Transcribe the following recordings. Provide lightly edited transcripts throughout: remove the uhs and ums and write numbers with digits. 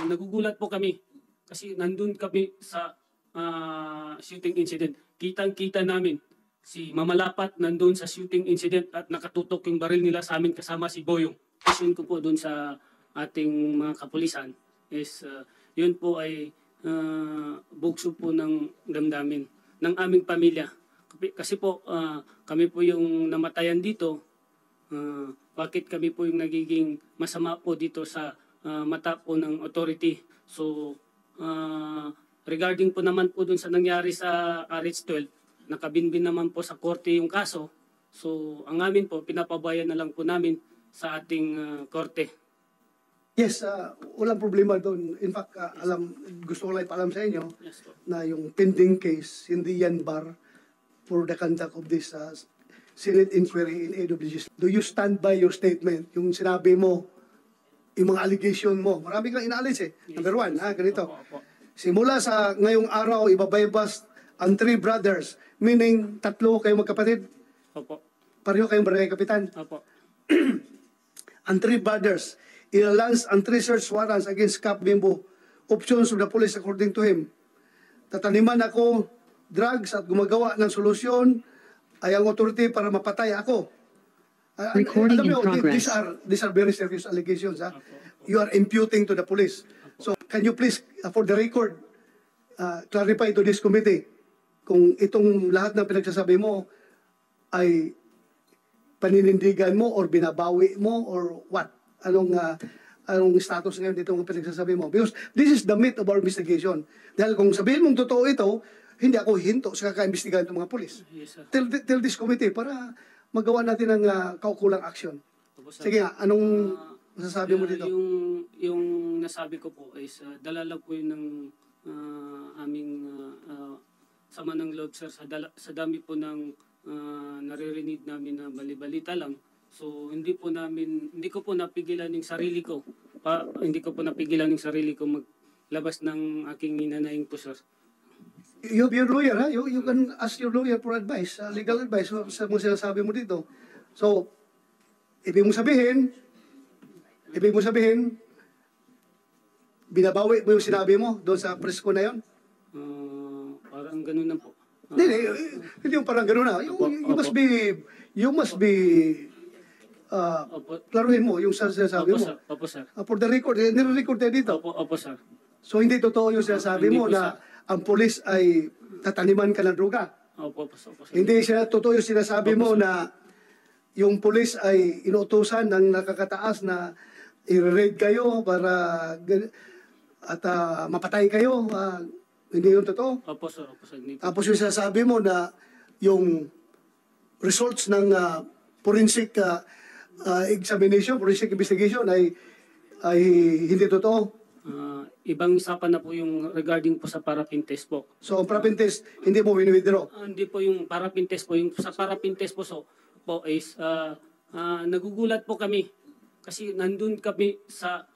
nagugulat po kami kasi nandun kami sa shooting incident. Kitang-kita namin si Mamalapat nandun sa shooting incident at nakatutok yung baril nila sa amin kasama si Boyong. Question ko po dun sa ating mga kapulisan is yun po ay bugso po ng damdamin ng aming pamilya. Kasi po kami po yung namatayan dito. Bakit kami po yung nagiging masama po dito sa mata po ng authority. So regarding po naman po dun sa nangyari sa RH12, nakabinbin naman po sa korte yung kaso. So ang amin po, pinapabayan na lang po namin sa ating korte. Yes, walang problema doon. In fact, gusto ko lang ipaalam sa inyo na yung pending case, hindi yan bar for the conduct of this Senate inquiry in AWG. Do you stand by your statement? Yung sinabi mo, yung mga allegation mo. Marami kang inaalis eh. Number one, ganito. Simula sa ngayong araw, ibabaybas ang 3 brothers, meaning 3 kayong magkapatid. Opo. Pareho kayong barangay kapitan. Opo. Ang 3 brothers, ilalans ang 3 search warrants against Cap Bimbo. Options of the police according to him. Tataniman ako drugs at gumagawa ng solusyon ay ang authority para mapatay ako. Recording in progress. These are very serious allegations. You are imputing to the police. So can you please, for the record, clarify to this committee kung itong lahat ng pinagsasabi mo ay paninindigan mo or binabawi mo or what? Anong status ngayon dito ng pinagsasabi mo? Because this is the meat of our investigation. Dahil kung sabihin mong totoo ito, hindi ako hinto sa kakaimbestigahan ng mga polis. Yes, sir. Tell this committee para magawa natin ng kaukulang action. Sige nga, anong masasabi mo dito? Yung nasabi ko po is dala lang po yun ng aming sama ng loob, sir, sa dami po ng naririnig namin na balibalita lang. So hindi ko po napigilan yung sarili ko. Hindi ko po napigilan yung sarili ko maglabas ng aking ninanaing po, sir. You have your lawyer, ha? You can ask your lawyer for advice, legal advice sa mga sinasabi mo dito. So, ibig mo sabihin, binabawi mo yung sinabi mo doon sa press ko na yon? Parang ganun na po. Hindi yung parang ganun na. You must be klaruhin mo yung sinasabi mo. Opo, sir. For the record, nire-record tayo dito. Opo, sir. So hindi totoo yung sinasabi mo na ang pulis ay tataniman ka ng droga. Opo, sir. Hindi totoo yung sinasabi mo na yung pulis ay inuutusan ng nakakataas na i-raid kayo para at mapatay kayo. Hindi yung totoo. Opo, sir. Tapos yung sinasabi mo na yung results ng forensic examination, forensic investigation ay hindi totoo. Ibang usapan na po yung regarding po sa paraffin test po. So, ang paraffin test, hindi mo wini-withdraw? Hindi po yung paraffin test po. Yung sa paraffin test po, po is nagugulat po kami kasi nandun kami sa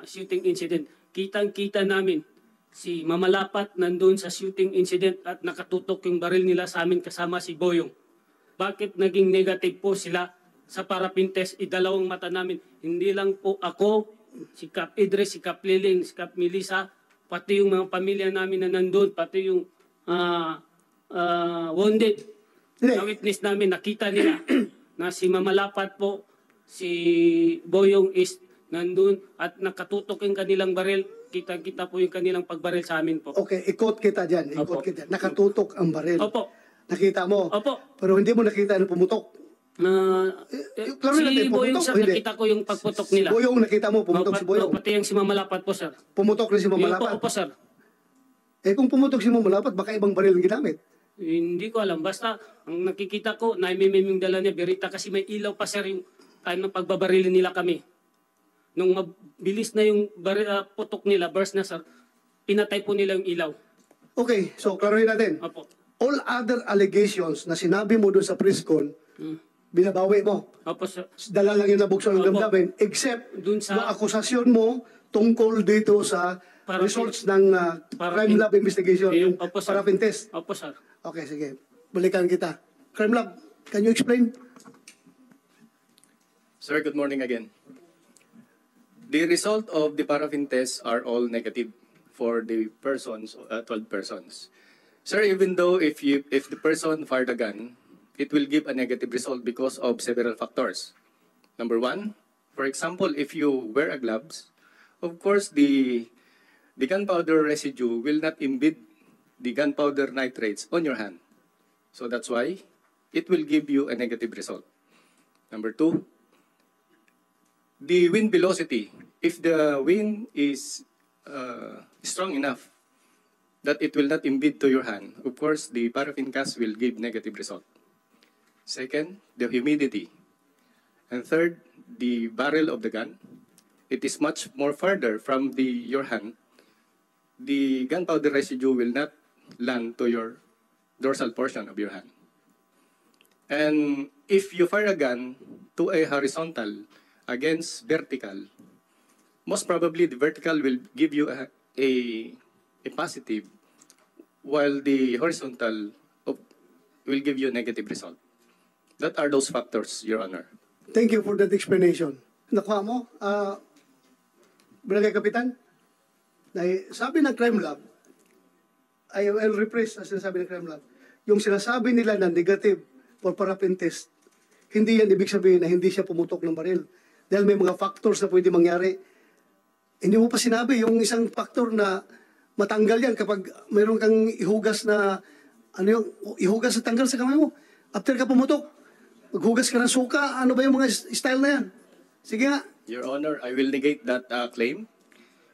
shooting incident. Kitang-kita namin si Mamalapat nandun sa shooting incident at nakatutok yung baril nila sa amin kasama si Boyong. Bakit naging negative po sila sa paraffin test? Idalawang mata namin. Hindi lang po ako, si Cap Idris, si Cap Liling, si Cap Melissa, pati yung mga pamilya namin na nandun, pati yung wounded. Na witness namin, nakita nila na si Mamalapat po, si Boyong is nandun at nakatutok yung kanilang baril. Kita-kita po yung kanilang pagbaril sa amin po. Okay, ikot kita dyan. Nakatutok ang baril. Opo. Nakita mo. Opo. Pero hindi mo nakita na pumutok. Si Boyong, sir, nakita ko yung pagputok nila. Si Boyong, nakita mo, pumutok si Boyong. Pati yung si Mamalapat po, sir. Pumutok rin si Mamalapat? Opo, sir. Kung pumutok si Mamalapat, baka ibang baril ang ginamit. Hindi ko alam. Basta, ang nakikita ko, naimimim yung dala niya, Berita, kasi may ilaw pa, sir, yung time ng pagbabarilin nila kami. Nung mabilis na yung putok nila, burst na, sir, pinatay po nila yung ilaw. Okay, so klaruhin natin. Opo. All other allegations na sinabi mo doon sa press con, binabawi mo. Opo, sir. Dala lang yung nabuksan ng damdamin, except dun sa yung akusasyon mo tungkol dito sa results ng crime lab investigation, yung paraffin test. Opo, sir. Okay, sige. Balikan kita. Crime lab, can you explain? Sir, good morning again. The result of the paraffin tests are all negative for the persons, 12 persons. Sir, even though if the person fired a gun, it will give a negative result because of several factors. Number one, for example, if you wear a gloves, of course the gunpowder residue will not embed the gunpowder nitrates on your hand. So that's why it will give you a negative result. Number two, the wind velocity. If the wind is strong enough that it will not embed to your hand, of course, the paraffin gas will give negative result. Second, the humidity. And third, the barrel of the gun. It is much more farther from your hand. The gunpowder residue will not land to your dorsal portion of your hand. And if you fire a gun to a horizontal against vertical, most probably the vertical will give you a positive, while the horizontal will give you a negative result. That are those factors, Your Honor. Thank you for that explanation. Nakuha mo, Barangay Kapitan? Sabi ng crime lab, I will rephrase ang sinasabi ng crime lab, yung sinasabi nila na negative for paraffin test, hindi yan ibig sabihin na hindi siya pumutok ng baril. Dahil may mga factors na pwede mangyari. Hindi mo pa sinabi yung isang factor na matanggal yan kapag mayroon kang ihugas na, ihugas na tanggal sa kamay mo. After ka pumutok, maghugas ka ng suka, ano ba yung mga style na yan? Sige nga. Your Honor, I will negate that claim.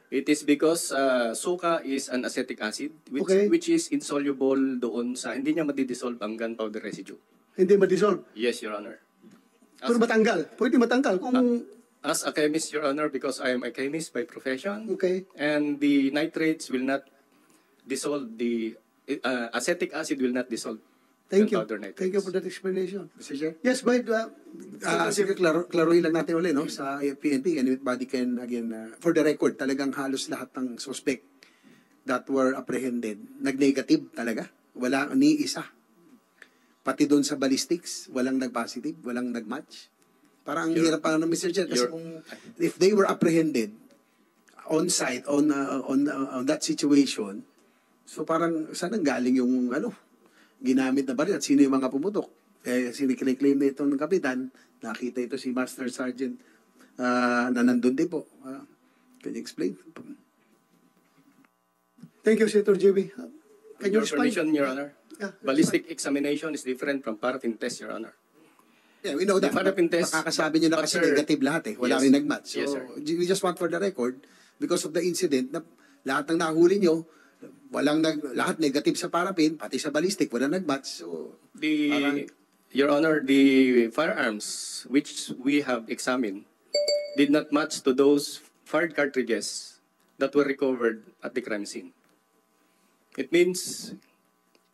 It is because suka is an acetic acid which is insoluble doon sa, hindi niya madidissolve ang gunpowder residue. Hindi madissolve? Yes, Your Honor. Pero matanggal? Pwede matanggal kung... As a chemist, Your Honor, because I am a chemist by profession, Okay. and the nitrates will not dissolve, the acetic acid will not dissolve Thank you. gunpowder nitrates. Thank you for that explanation. Mr. Chair? Yes, go ahead. Sige, klaruhin lang natin ulit, no? Sa PNP, and body can, again, for the record, talagang halos lahat ng suspect that were apprehended, nag-negative talaga. Wala ni isa. Pati doon sa ballistics, walang nag-positive, walang nag-match. Parang ang hirap pa ng Mr. Chair, kasi kung, if they were apprehended on site, on that situation, so parang saan ang galing yung, ginamit na baril at sino yung mga pumutok? Siniklaim na ito ng kapitan, nakita ito si Master Sergeant na nandun din po. Can you explain? Thank you, Senator JB. Can you Your respond? permission, Your Honor. Yeah, Ballistic examination is different from paraffin test, Your Honor. Yeah, we know that. The paraffin test, Makakasabi niyo na but kasi sir, negative lahat eh. Wala yes. rin nag-match. So, Yes, sir. we just want for the record, because of the incident, na lahat ng nahuli niyo, lahat negative sa paraffin, pati sa ballistic, wala nag-match. So, Your Honor, the firearms which we have examined did not match to those fired cartridges that were recovered at the crime scene. It means,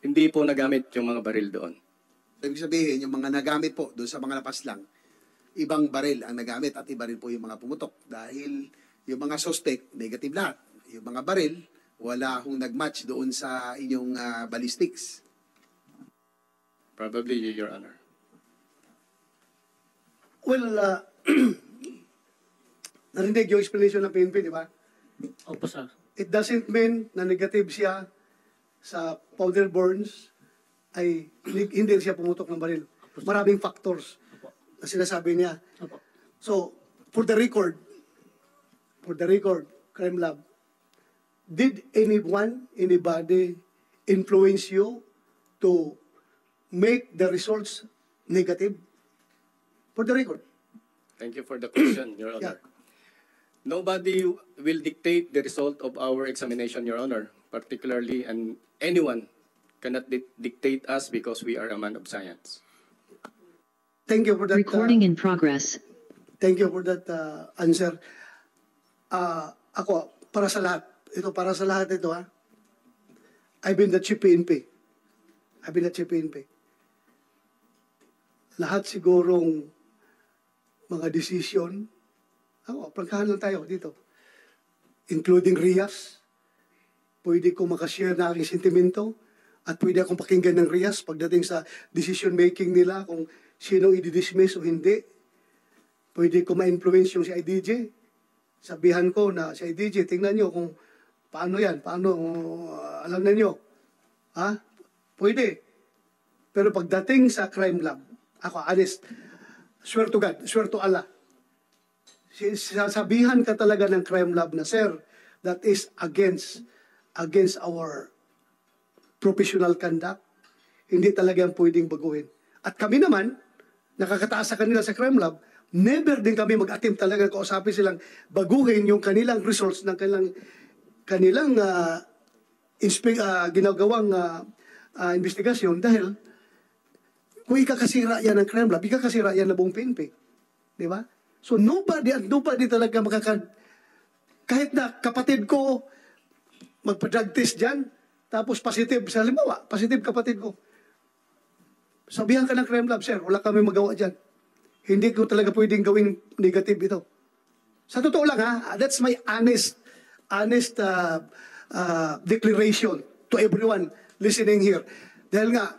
hindi po nagamit yung mga baril doon. ibig sabihin, yung mga nagamit po, doon sa mga lapas lang, ibang baril ang nagamit at iba rin po yung mga pumutok. Dahil yung mga suspect, negative lahat. Yung mga baril, wala akong nag-match doon sa inyong ballistics. Probably, Your Honor. Well, narinig yung explanation ng PNP, di ba? Opo, sir. It doesn't mean na negative siya sa powder burns ay hindi siya pumutok ng baril. Maraming factors na sinasabi niya. Opo. So, for the record, Crime Lab, did anybody influence you to make the results negative? For the record. Thank you for the question, Your Yeah. Honor. Nobody will dictate the result of our examination, Your Honor, particularly, and anyone cannot dictate us because we are a man of science. Thank you for that. Recording in progress. Thank you for that answer. Ako, para sa lahat. Para sa lahat ito, ha? I've been the chief PNP. Lahat sigurong mga decision, prangkahan lang tayo dito. Including Rias, pwede ko makashare na aking sentimento at pwede akong pakinggan ng Rias pagdating sa decision making nila kung sino i-dismiss o hindi. Pwede ko ma-influence yung si IDJ sabihan ko na si IDG, tingnan nyo kung paano yan, paano, alam na nyo. Ha? Pwede. Pero pagdating sa crime lab, ako, honest, swear to God, swear to Allah, sasabihan ka talaga ng crime lab na, sir, that is against our professional conduct. Hindi talaga yan pwedeng baguhin. At kami naman, nakakataas sa kanila sa crime lab, never din kami mag-attempt talaga kausapin silang baguhin yung kanilang results ng kanilang ginagawang investigasyon dahil kung ikakasira yan ng crime lab, ikakasira yan ng buong PNP. Di ba? So nobody talaga kahit na kapatid ko magpa-drug test dyan, tapos positive, sa halimbawa, positive kapatid ko. Sabihan ka ng crime lab, sir, wala kami magawa dyan. Hindi ko talaga pwedeng gawing negative ito. Sa totoo lang ha, that's my honest declaration to everyone listening here. Dahil nga,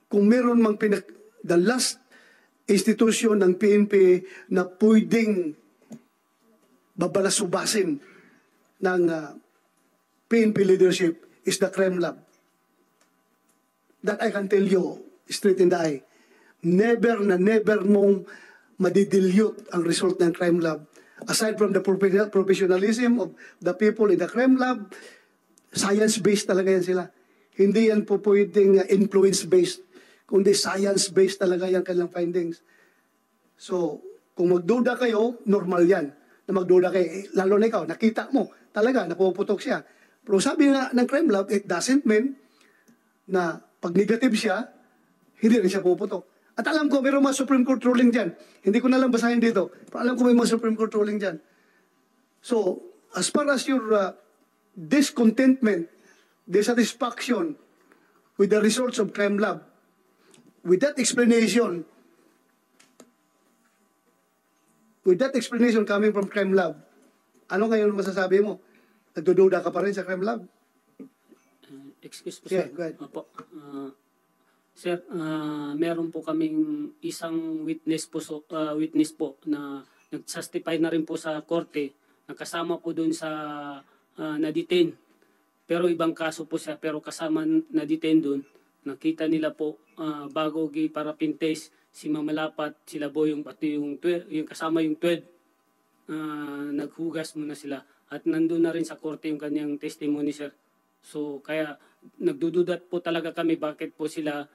kung meron mang the last institution ng PNP na pwedeng babalasubasin ng PNP leadership is the crime lab. That I can tell you straight in the eye. Never mong madidilute ang result ng crime lab. Aside from the professionalism of the people in the crime lab, science-based talaga yan sila. Hindi yan po pwedeng influence-based, kundi science-based talaga yan kanilang findings. So, kung magduda kayo, normal yan. Na magduda kayo, lalo na ikaw, nakita mo, talaga, napuputok siya. Pero sabi nga ng crime lab, it doesn't mean na pag negative siya, hindi rin siya puputok. At alam ko, mayroong mga Supreme Court ruling dyan. Hindi ko na lang basahin dito. Pero alam ko may mga Supreme Court ruling dyan. So, as far as your discontentment, dissatisfaction with the results of crime lab, with that explanation coming from crime lab, ano ngayon masasabi mo? Nagdududa ka pa rin sa crime lab? Excuse po, Yeah, sir. go ahead. Opo. Sir, meron po kaming isang witness po na nag-testify na rin po sa korte, nakasama po doon sa na-detain. Pero ibang kaso po siya, pero kasama na-detain doon. Nakita nila po bago parapin test, si Mamalapat, sila Boyong, pati yung kasama yung 12, naghugas muna sila. At nandun na rin sa korte yung kanyang testimony, sir. So, kaya nagdududat po talaga kami bakit po sila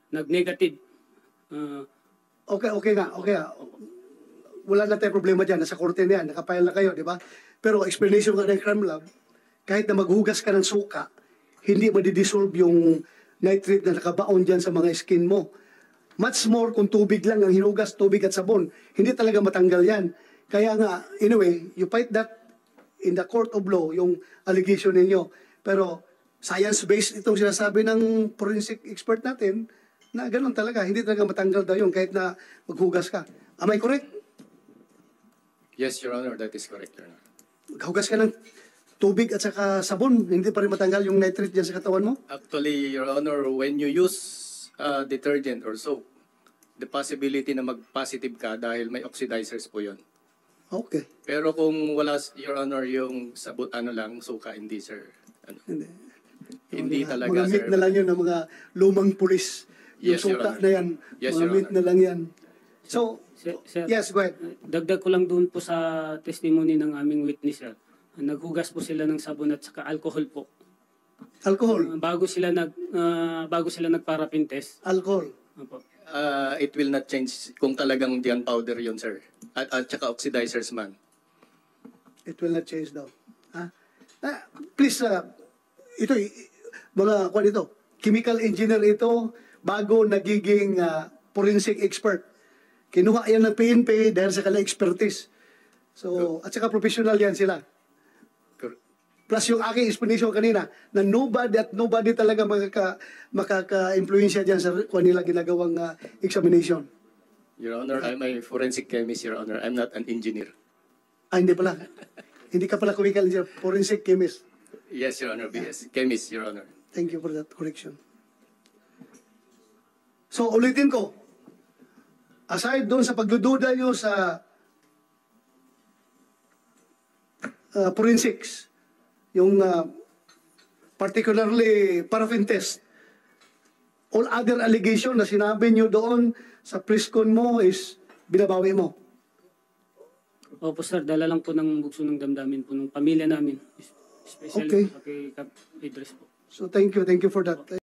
nag-negative. Okay nga. Wala na tayong problema dyan. Nasa korte na yan. Nakapile na kayo, di ba? Pero explanation nga ng crime lab, kahit na maghugas ka ng suka, hindi madidissolve yung nitrate na nakabaon dyan sa mga skin mo. Much more kung tubig lang ang hinugas, tubig at sabon. Hindi talaga matanggal yan. Kaya nga, anyway, you fight that in the court of law, yung allegation ninyo. Pero science-based itong sinasabi ng forensic expert natin na ganun talaga. Hindi talaga matanggal daw yun kahit na maghugas ka. Am I correct? Yes, Your Honor, that is correct, Your Honor. Maghugas ka ng tubig at saka sabon, hindi pa rin matanggal yung nitrate dyan sa katawan mo? Actually, Your Honor, when you use detergent or soap, the possibility na mag-positive ka dahil may oxidizers po yon. Okay. Pero kung wala, Your Honor, yung sabon, suka, hindi, sir. Hindi talaga, mga sir. meat na lang yun ng mga lumang pulis. Yung Yes, Your suka Honor. na yan, Yes, mga Your meat Honor. na lang yan. So, Sir, yes, go ahead. dagdag ko lang doon po sa testimony ng aming witness, sir. Naghugas po sila ng sabon at saka alcohol po. Alcohol. Bago sila nagparapin test. Alcohol. Opo. It will not change kung talagang gunpowder yun, sir. At saka oxidizers man. It will not change daw. Please, ito, kwan ito, chemical engineer ito, bago nagiging forensic expert. Kinuha yan ng PNP dahil sa kanilang expertise. So, at saka professional yan sila. Plus yung aking explanation kanina, na nobody talaga makaka-influensya dyan sa kanila ginagawang examination. Your Honor, I'm a forensic chemist, Your Honor. I'm not an engineer. Hindi pala. Hindi ka pala chemical engineer, forensic chemist. Yes, Your Honor. Yes, chemist, Your Honor. Thank you for that correction. So, ulitin ko. Aside doon sa pagdududa nyo sa forensics, yung particularly paraffin test, all other allegation na sinabi nyo doon sa press con mo is binabawi mo. Opo sir, dala lang po ng bugso ng damdamin po ng pamilya namin. Especially Okay. po sa kay Kap Idris po. So thank you for that.